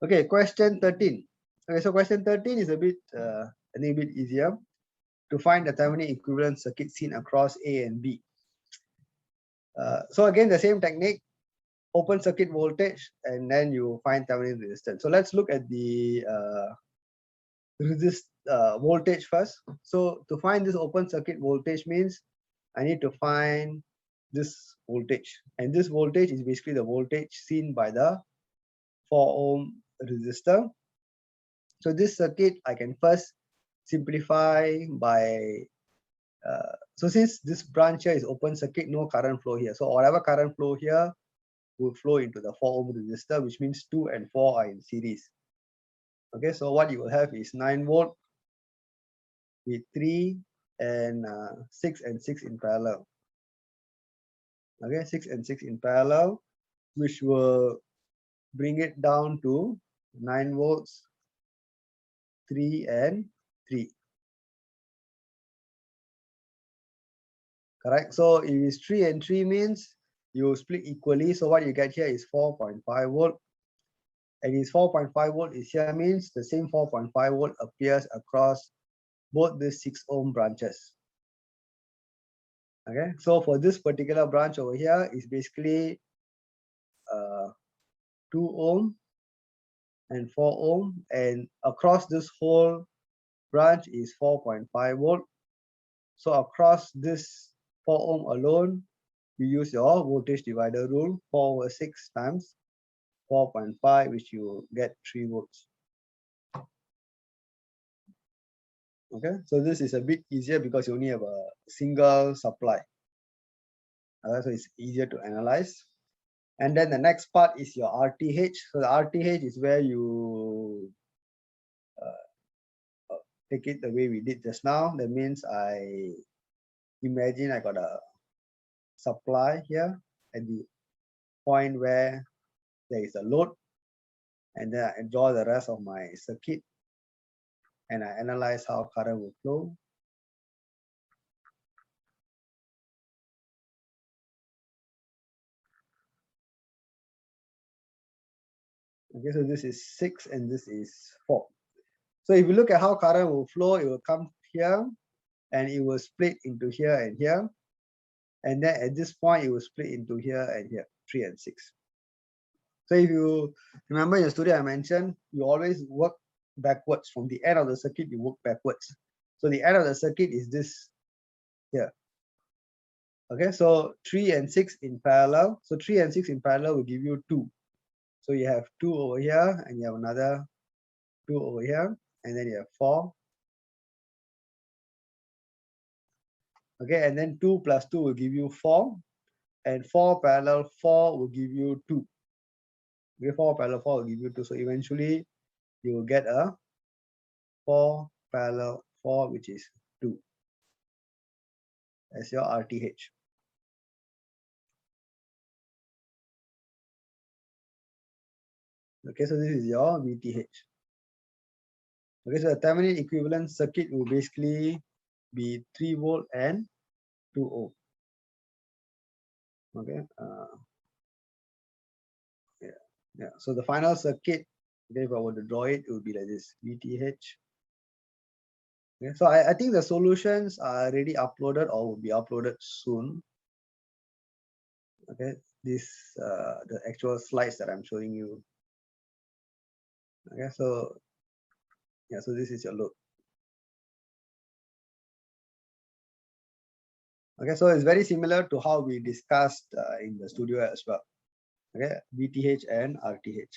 Okay, question 13. Okay, so question 13 is a bit, I think a bit easier to find the Thevenin equivalent circuit seen across A and B. So again, the same technique, open circuit voltage, and then you find Thevenin resistance. So let's look at the voltage first. So to find this open circuit voltage means I need to find this voltage, and this voltage is basically the voltage seen by the 4 ohm resistor. So this circuit I can first simplify by so since this branch here is open circuit, no current flow here. So whatever current flow here will flow into the 4 ohm resistor, which means 2 and 4 are in series. Okay, so what you will have is 9 volt with 3 and 6 and 6 in parallel. Okay, 6 and 6 in parallel, which will bring it down to 9 volts, 3 and 3. Correct. So if it's 3 and 3 means you split equally. So what you get here is 4.5 volt. And this 4.5 volt is here means the same 4.5 volt appears across both the 6 ohm branches. Okay. So for this particular branch over here is basically 2 ohm and 4 ohm, and across this whole branch is 4.5 volt. So across this 4 ohm alone, you use your voltage divider rule, 4/6 times 4.5, which you get 3 volts. Okay, so this is a bit easier because you only have a single supply. So it's easier to analyze. And then the next part is your RTH. So the RTH is where you take it the way we did just now. That means I imagine I got a supply here at the point where there is a load, and then I draw the rest of my circuit and I analyze how current will flow. Okay, so this is 6 and this is 4. So if you look at how current will flow, it will come here and it will split into here and here. And then at this point, it will split into here and here, 3 and 6. So if you remember in the studio I mentioned, you always work backwards. From the end of the circuit, you work backwards. So the end of the circuit is this here. Okay, so 3 and 6 in parallel. So 3 and 6 in parallel will give you 2. So you have 2 over here and you have another 2 over here, and then you have 4. Okay, and then 2 plus 2 will give you 4, and 4 parallel 4 will give you 2. Okay, 4 parallel 4 will give you 2. So eventually you will get a 4 parallel 4, which is 2 as your RTH. Okay, so this is your VTH. Okay, so the Thevenin equivalent circuit will basically be 3 volt and 2 ohm. Okay, yeah. So the final circuit, okay, if I were to draw it, it would be like this: VTH. Okay, so I think the solutions are already uploaded or will be uploaded soon. Okay, this the actual slides that I'm showing you. Okay, so yeah, so this is your load. Okay, so it's very similar to how we discussed in the studio as well. Okay, VTH and RTH.